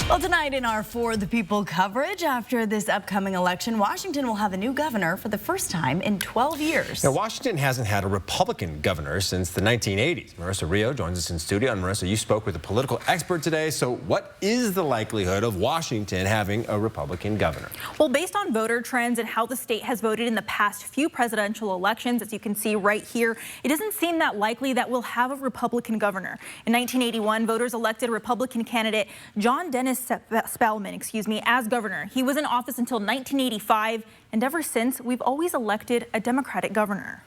Well, tonight in our For the People coverage, after this upcoming election, Washington will have a new governor for the first time in 12 years. Now, Washington hasn't had a Republican governor since the 1980s. Marissa Rio joins us in studio. And Marissa, you spoke with a political expert today. So what is the likelihood of Washington having a Republican governor? Well, based on voter trends and how the state has voted in the past few presidential elections, as you can see right here, it doesn't seem that likely that we'll have a Republican governor. In 1981, voters elected Republican candidate John Dennis Spellman, as governor. He was in office until 1985, and ever since, we've always elected a Democratic governor.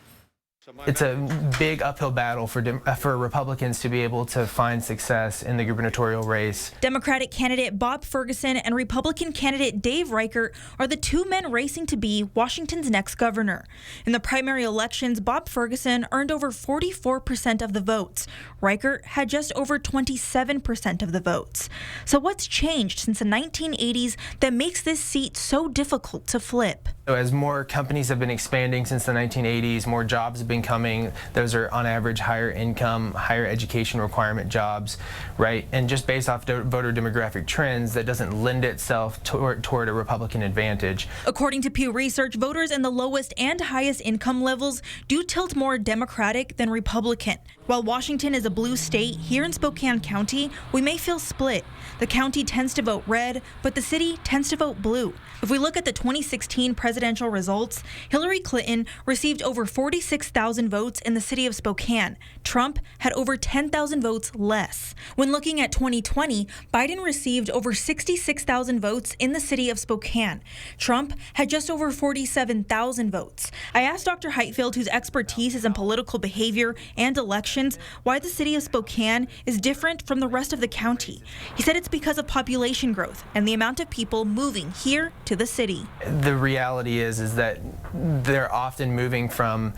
It's a big uphill battle for Republicans to be able to find success in the gubernatorial race. Democratic candidate Bob Ferguson and Republican candidate Dave Reichert are the two men racing to be Washington's next governor. In the primary elections, Bob Ferguson earned over 44% of the votes. Reichert had just over 27% of the votes. So what's changed since the 1980s that makes this seat so difficult to flip? So as more companies have been expanding since the 1980s, more jobs have been coming. Those are on average higher income, higher education requirement jobs, right? And just based off voter demographic trends, that doesn't lend itself toward a Republican advantage. According to Pew Research, voters in the lowest and highest income levels do tilt more Democratic than Republican. While Washington is a blue state, here in Spokane County, we may feel split. The county tends to vote red, but the city tends to vote blue. If we look at the 2016 presidential results, Hillary Clinton received over 46,000 votes in the city of Spokane. Trump had over 10,000 votes less. When looking at 2020, Biden received over 66,000 votes in the city of Spokane. Trump had just over 47,000 votes. I asked Dr. Heitfield, whose expertise is in political behavior and elections, why the city of Spokane is different from the rest of the county. He said it's because of population growth and the amount of people moving here to the city. The reality is that they're often moving from,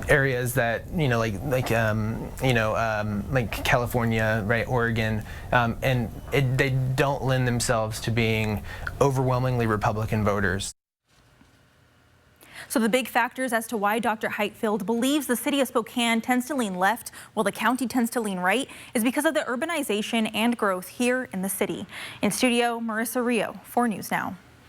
areas that, like California, right, Oregon, and they don't lend themselves to being overwhelmingly Republican voters. So the big factors as to why Dr. Heitfield believes the city of Spokane tends to lean left while the county tends to lean right is because of the urbanization and growth here in the city. In studio, Marissa Rio, 4 News Now.